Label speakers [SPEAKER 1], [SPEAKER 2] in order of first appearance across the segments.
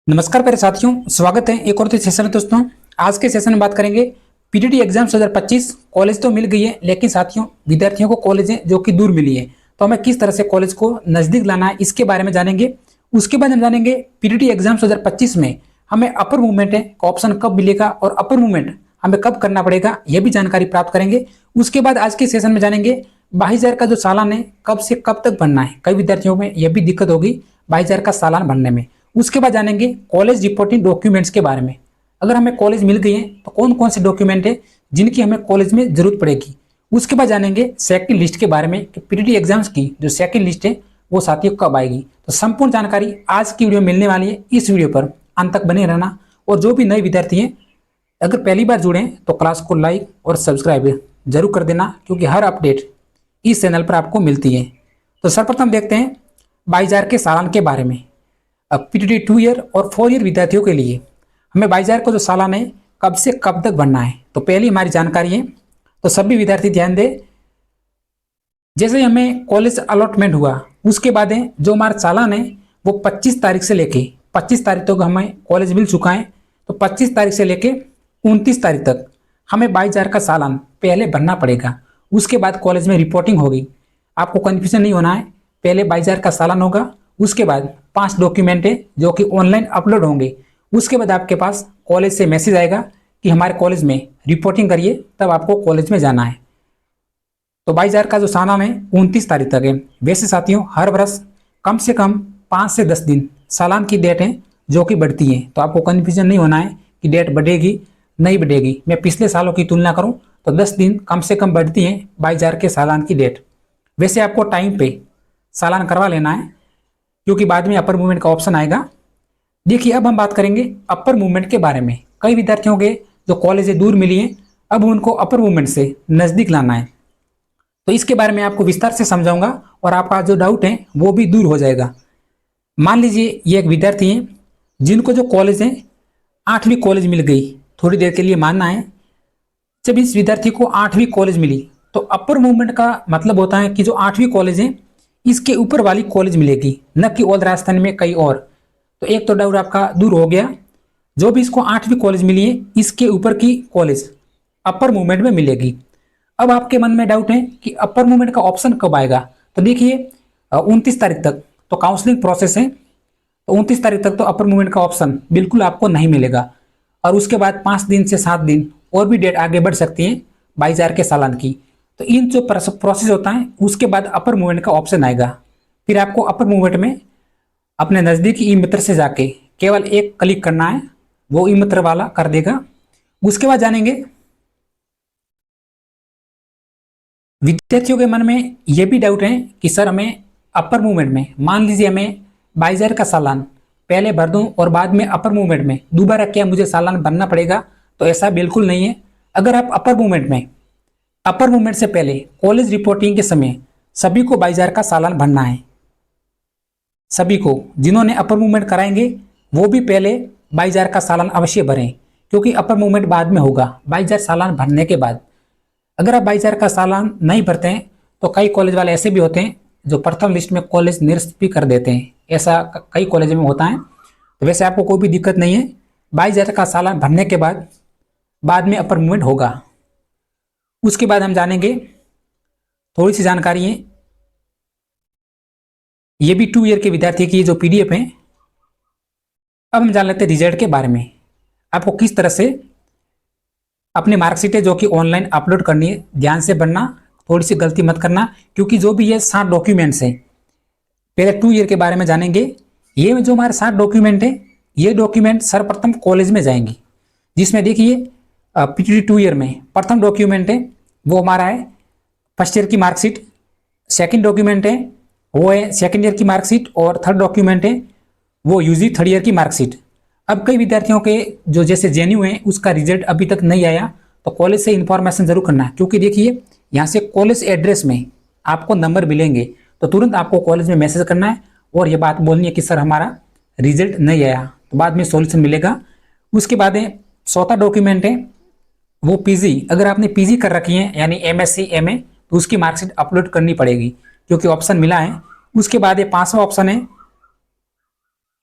[SPEAKER 1] नमस्कार प्यारे साथियों, स्वागत है एक और सेशन में। दोस्तों आज के सेशन में बात करेंगे पीटीटी एग्जाम 2025। कॉलेज तो मिल गई है, लेकिन साथियों विद्यार्थियों को कॉलेज है जो कि दूर मिली है, तो हमें किस तरह से कॉलेज को नजदीक लाना है इसके बारे में जानेंगे। उसके बाद हम जानेंगे पीटीटी एग्जाम 2025 में हमें अपर मूवमेंट का ऑप्शन कब मिलेगा और अपर मूवमेंट हमें कब करना पड़ेगा, यह भी जानकारी प्राप्त करेंगे। उसके बाद आज के सेशन में जानेंगे 22,000 का जो चालान है कब से कब तक भरना है। कई विद्यार्थियों में यह भी दिक्कत होगी 22,000 का चालान भरने में। उसके बाद जानेंगे कॉलेज रिपोर्टिंग डॉक्यूमेंट्स के बारे में। अगर हमें कॉलेज मिल गई है तो कौन कौन से डॉक्यूमेंट है जिनकी हमें कॉलेज में जरूरत पड़ेगी। उसके बाद जानेंगे सेकंड लिस्ट के बारे में कि पीटीटी एग्जाम्स की जो सेकंड लिस्ट है वो साथियों कब आएगी। तो संपूर्ण जानकारी आज की वीडियो में मिलने वाली है। इस वीडियो पर अंत तक बने रहना। और जो भी नए विद्यार्थी हैं अगर पहली बार जुड़े तो क्लास को लाइक और सब्सक्राइब जरूर कर देना, क्योंकि हर अपडेट इस चैनल पर आपको मिलती है। तो सर्वप्रथम देखते हैं 22,000 के सालान के बारे में। अब पीटीटी 2 ईयर और 4 ईयर विद्यार्थियों के लिए हमें 22,000 का जो सालान है कब से कब तक भरना है, तो पहली हमारी जानकारी है। तो सभी विद्यार्थी ध्यान दें, जैसे ही हमें कॉलेज अलॉटमेंट हुआ उसके बाद है जो हमारा चालान है वो 25 तारीख से लेके 25 तारीख तक हमें कॉलेज मिल चुका है। तो 25 तारीख से लेके 29 तारीख तक हमें 22,000 का चालान पहले भरना पड़ेगा। उसके बाद कॉलेज में रिपोर्टिंग होगी। आपको कन्फ्यूजन नहीं होना है, पहले 22,000 का चालान होगा, उसके बाद 5 डॉक्यूमेंट है जो कि ऑनलाइन अपलोड होंगे। उसके बाद आपके पास कॉलेज से मैसेज आएगा कि हमारे कॉलेज में रिपोर्टिंग करिए, तब आपको कॉलेज में जाना है। तो 22,000 का जो सालान है 29 तारीख तक है। वैसे साथियों हर वर्ष कम से कम 5 से 10 दिन सालान की डेट है जो कि बढ़ती है। तो आपको कन्फ्यूजन नहीं होना है कि डेट बढ़ेगी नहीं बढ़ेगी। मैं पिछले सालों की तुलना करूं तो 10 दिन कम से कम बढ़ती है 22,000 के सालान की डेट। वैसे आपको टाइम पे सालान करवा लेना है, क्योंकि बाद में अपर मूवमेंट का ऑप्शन आएगा। देखिए अब हम बात करेंगे अपर मूवमेंट के बारे में। कई विद्यार्थियों के जो कॉलेज से दूर मिली है, अब उनको अपर मूवमेंट से नज़दीक लाना है। तो इसके बारे में आपको विस्तार से समझाऊंगा और आपका जो डाउट है वो भी दूर हो जाएगा। मान लीजिए ये एक विद्यार्थी है जिनको जो कॉलेज है 8वीं कॉलेज मिल गई। थोड़ी देर के लिए मानना है जब इस विद्यार्थी को 8वीं कॉलेज मिली तो अपर मूवमेंट का मतलब होता है कि जो 8वीं कॉलेज है इसके ऊपर वाली कॉलेज मिलेगी, न कि ऑल राजस्थान में कई और। तो एक तो डाउट आपका दूर हो गया। जो भी इसको 8वीं कॉलेज मिली है इसके ऊपर की कॉलेज अपर मूवमेंट में मिलेगी। अब आपके मन में डाउट है कि अपर मूवमेंट का ऑप्शन कब आएगा। तो देखिए 29 तारीख तक तो काउंसलिंग प्रोसेस है, तो 29 तारीख तक तो अपर मूवमेंट का ऑप्शन बिल्कुल आपको नहीं मिलेगा। और उसके बाद 5 दिन से 7 दिन और भी डेट आगे बढ़ सकती है 22,000 के सालान की। तो इन जो प्रोसेस होता है उसके बाद अपर मूवमेंट का ऑप्शन आएगा। फिर आपको अपर मूवमेंट में अपने नज़दीकी ई मित्र से जाके केवल एक क्लिक करना है, वो ई मित्र वाला कर देगा। उसके बाद जानेंगे विद्यार्थियों के मन में ये भी डाउट है कि सर हमें अपर मूवमेंट में मान लीजिए हमें 22,000 का सालान पहले भर दूं और बाद में अपर मूवमेंट में दोबारा क्या मुझे सालान भरना पड़ेगा। तो ऐसा बिल्कुल नहीं है। अगर आप अपर मूवमेंट से पहले कॉलेज रिपोर्टिंग के समय सभी को 22,000 का सालान भरना है। सभी को जिन्होंने अपर मूवमेंट कराएंगे वो भी पहले 22,000 का सालान अवश्य भरें, क्योंकि अपर मूवमेंट बाद में होगा 22,000 सालान भरने के बाद। अगर आप 22,000 का सालान नहीं भरते हैं तो कई कॉलेज वाले ऐसे भी होते हैं जो प्रथम लिस्ट में कॉलेज निरस्त भी कर देते हैं। ऐसा कई कॉलेज में होता है। तो वैसे आपको कोई भी दिक्कत नहीं है, 22,000 का सालान भरने के बाद में अपर मूवमेंट होगा। उसके बाद हम जानेंगे थोड़ी सी जानकारी है, ये भी 2 ईयर के विद्यार्थी की जो पीडीएफ है। अब हम जान लेते हैं रिजल्ट के बारे में। आपको किस तरह से अपनी मार्कशीटें जो कि ऑनलाइन अपलोड करनी है, ध्यान से बनना, थोड़ी सी गलती मत करना, क्योंकि जो भी ये 7 डॉक्यूमेंट्स हैं पहले 2 ईयर के बारे में जानेंगे। ये जो हमारे 7 डॉक्यूमेंट है ये डॉक्यूमेंट सर्वप्रथम कॉलेज में जाएंगी, जिसमें देखिए पीटीटी 2 ईयर में प्रथम डॉक्यूमेंट है वो हमारा है फर्स्ट ईयर की मार्कशीट। सेकंड डॉक्यूमेंट है वो है सेकंड ईयर की मार्कशीट, और थर्ड डॉक्यूमेंट है वो यूजी थर्ड ईयर की मार्कशीट। अब कई विद्यार्थियों के जो जैसे जेएनयू है उसका रिजल्ट अभी तक नहीं आया, तो कॉलेज से इन्फॉर्मेशन जरूर करना है, क्योंकि देखिए यहाँ से कॉलेज एड्रेस में आपको नंबर मिलेंगे तो तुरंत आपको कॉलेज में मैसेज करना है और ये बात बोलनी है कि सर हमारा रिजल्ट नहीं आया, तो बाद में सॉल्यूशन मिलेगा। उसके बाद है चौथा डॉक्यूमेंट है वो पीजी। अगर आपने पीजी कर रखी है यानी एमएससी एमए तो उसकी मार्कशीट अपलोड करनी पड़ेगी, क्योंकि ऑप्शन मिला है। उसके बाद ये 5वां ऑप्शन है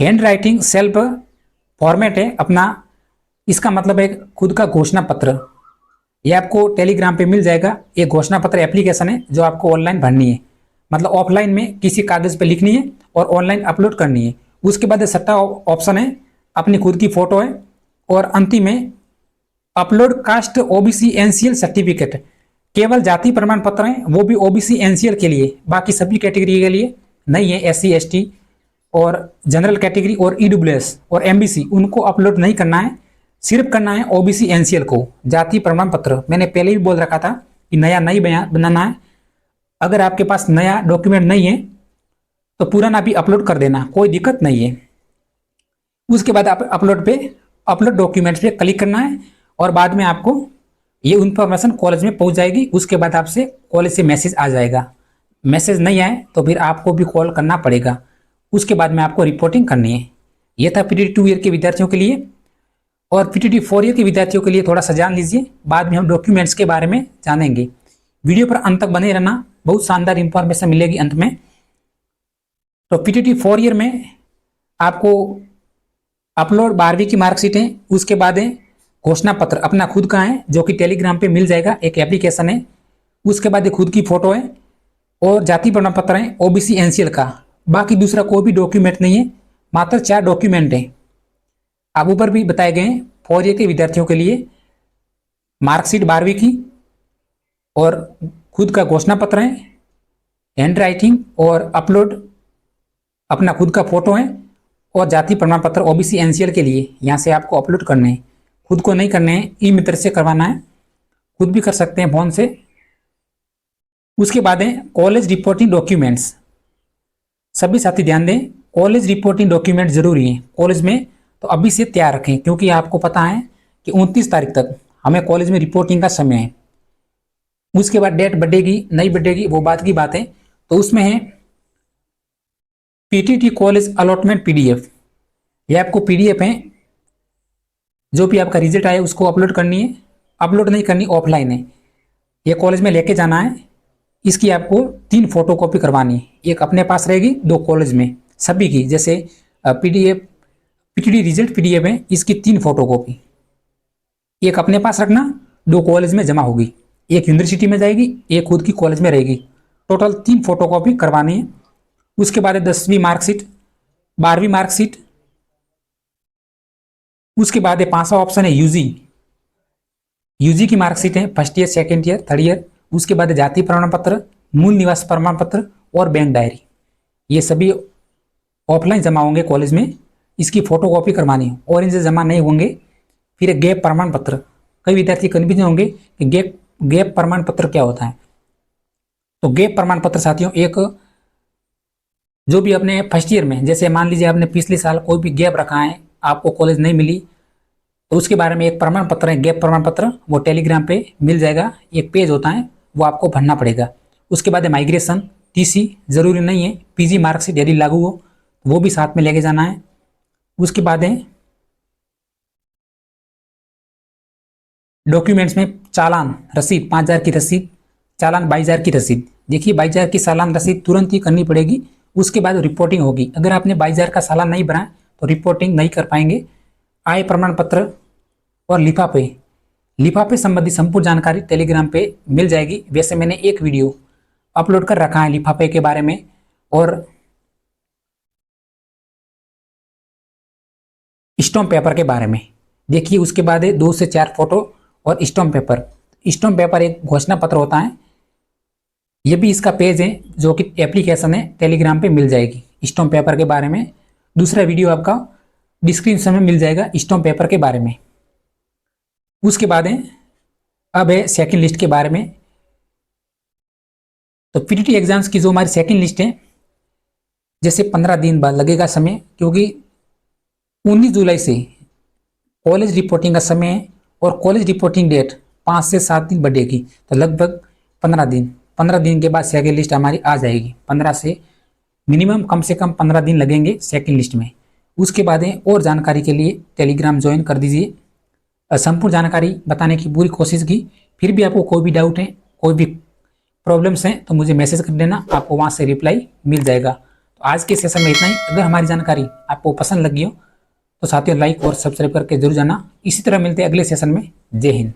[SPEAKER 1] हैंड राइटिंग सेल्फ फॉर्मेट है अपना, इसका मतलब है खुद का घोषणा पत्र। ये आपको टेलीग्राम पे मिल जाएगा। ये घोषणा पत्र एप्लीकेशन है जो आपको ऑनलाइन भरनी है, मतलब ऑफलाइन में किसी कागज पे लिखनी है और ऑनलाइन अपलोड करनी है। उसके बाद छठा ऑप्शन है अपनी खुद की फोटो है, और अंतिम है upload caste OBC NCL certificate. केवल जाति प्रमाण पत्र है, वो भी ओबीसी एनसीएल के लिए, बाकी सभी कैटेगरी के लिए नहीं है। एससी एसटी और जनरल कैटेगरी और ईडब्ल्यूएस और एमबीसी उनको अपलोड नहीं करना है, सिर्फ करना है ओबीसी एनसीएल को जाति प्रमाण पत्र। मैंने पहले भी बोल रखा था कि नया नहीं बनाना है। अगर आपके पास नया डॉक्यूमेंट नहीं है तो पुराना भी अपलोड कर देना, कोई दिक्कत नहीं है। उसके बाद आप अपलोड डॉक्यूमेंट्स पे क्लिक करना है और बाद में आपको ये इन्फॉर्मेशन कॉलेज में पहुंच जाएगी। उसके बाद आपसे कॉलेज से मैसेज आ जाएगा। मैसेज नहीं आए तो फिर आपको भी कॉल करना पड़ेगा। उसके बाद में आपको रिपोर्टिंग करनी है। ये था पीटीटी 2 ईयर के विद्यार्थियों के लिए। और पीटीटी 4 ईयर के विद्यार्थियों के लिए थोड़ा सा जान लीजिए, बाद में हम डॉक्यूमेंट्स के बारे में जानेंगे। वीडियो पर अंत तक बने रहना, बहुत शानदार इंफॉर्मेशन मिलेगी अंत में। तो पीटीटी 4 ईयर में आपको अपलोड 12वीं की मार्कशीट है, उसके बाद है घोषणा पत्र अपना खुद का है जो कि टेलीग्राम पे मिल जाएगा, एक एप्लीकेशन है। उसके बाद खुद की फोटो है और जाति प्रमाण पत्र है ओबीसी एनसीएल का। बाकी दूसरा कोई भी डॉक्यूमेंट नहीं है, मात्र 4 डॉक्यूमेंट है। अब ऊपर भी बताए गए हैं 4 ईयर के विद्यार्थियों के लिए मार्कशीट 12वीं की और खुद का घोषणा पत्र है, हैंड राइटिंग और अपलोड अपना खुद का फोटो है, और जाति प्रमाण पत्र ओबीसी एनसीएल के लिए यहाँ से आपको अपलोड करने हैं। खुद को नहीं करने हैं, ई मित्र से करवाना है, खुद भी कर सकते हैं फोन से। उसके बाद है कॉलेज रिपोर्टिंग डॉक्यूमेंट्स। सभी साथी ध्यान दें, कॉलेज रिपोर्टिंग डॉक्यूमेंट जरूरी है कॉलेज में, तो अभी से तैयार रखें, क्योंकि आपको पता है कि 29 तारीख तक हमें कॉलेज में रिपोर्टिंग का समय है। उसके बाद डेट बढ़ेगी नहीं बढ़ेगी वो बात की बात है। तो उसमें है पीटीटी कॉलेज अलॉटमेंट पीडीएफ। ये आपको पीडीएफ है, जो भी आपका रिजल्ट आए उसको अपलोड करनी है, अपलोड नहीं करनी, ऑफलाइन है। ये कॉलेज में लेके जाना है। इसकी आपको 3 फोटो कॉपी करवानी है, एक अपने पास रहेगी, 2 कॉलेज में, सभी की। जैसे पीडीएफ पीटीटी रिजल्ट पीडीएफ है, इसकी 3 फोटो कॉपी, एक अपने पास रखना, 2 कॉलेज में जमा होगी, एक यूनिवर्सिटी में जाएगी, एक खुद की कॉलेज में रहेगी। टोटल 3 फोटो कॉपी करवानी है। उसके बाद 10वीं मार्कशीट, 12वीं मार्कशीट। उसके बाद 5वां ऑप्शन है यूजी की मार्कशीट है, first year, second year, third year. उसके बाद जाति प्रमाण पत्र, मूल निवास प्रमाण पत्र और बैंक डायरी। ये सभी ऑफलाइन जमा होंगे कॉलेज में, इसकी फोटो कॉपी करवानी है। और इनसे जमा नहीं होंगे फिर गैप प्रमाण पत्र। कई विद्यार्थी कन्फ्यूजन होंगे कि गैप प्रमाण पत्र क्या होता है। तो गैप प्रमाण पत्र साथियों, एक जो भी अपने फर्स्ट ईयर में, जैसे मान लीजिए आपने पिछले साल कोई भी गैप रखा है, आपको कॉलेज नहीं मिली, तो उसके बारे में एक प्रमाण पत्र है गैप प्रमाण पत्र, वो टेलीग्राम पे मिल जाएगा। एक पेज होता है, वो आपको भरना पड़ेगा। उसके बाद माइग्रेशन, टीसी जरूरी नहीं है, पीजी मार्कशीट यदि लागू हो वो भी साथ में लेके जाना है। उसके बाद है डॉक्यूमेंट्स में चालान रसीद, 5000 की रसीद, चालान 22000 की रसीद। देखिए 22000 की चालान रसीद तुरंत ही करनी पड़ेगी। उसके बाद रिपोर्टिंग होगी। अगर आपने 22000 का चालान नहीं भरा तो रिपोर्टिंग नहीं कर पाएंगे। आय प्रमाण पत्र और लिफाफे संबंधी संपूर्ण जानकारी टेलीग्राम पे मिल जाएगी। वैसे मैंने एक वीडियो अपलोड कर रखा है लिफाफे के बारे में, और स्टॉम्प पेपर के बारे में। देखिए उसके बाद है 2 से 4 फोटो और स्टॉम्प पेपर। स्टॉम्प पेपर एक घोषणा पत्र होता है, ये भी इसका पेज है जो कि एप्लीकेशन है, टेलीग्राम पे मिल जाएगी स्टॉम्प पेपर के बारे में। दूसरा वीडियो आपका डिस्क्रिप्शन में मिल जाएगा स्टॉम्प पेपर के बारे में। उसके बाद है अब है सेकंड लिस्ट के बारे में। तो पीटीटी एग्जाम्स की जो हमारी सेकंड लिस्ट है, जैसे 15 दिन बाद लगेगा समय, क्योंकि 19 जुलाई से कॉलेज रिपोर्टिंग का समय है और कॉलेज रिपोर्टिंग डेट 5 से 7 दिन बढ़ेगी। तो लगभग 15 दिन के बाद सेकंड लिस्ट हमारी आ जाएगी। 15 से मिनिमम कम से कम 15 दिन लगेंगे सेकंड लिस्ट में। उसके बाद और जानकारी के लिए टेलीग्राम ज्वाइन कर दीजिए। संपूर्ण जानकारी बताने की पूरी कोशिश की। फिर भी आपको कोई भी डाउट है, कोई भी प्रॉब्लम्स हैं, तो मुझे मैसेज कर देना, आपको वहाँ से रिप्लाई मिल जाएगा। तो आज के सेशन में इतना ही। अगर हमारी जानकारी आपको पसंद लगी हो तो साथियों लाइक और सब्सक्राइब करके जरूर जाना। इसी तरह मिलते हैं अगले सेशन में। जय हिंद।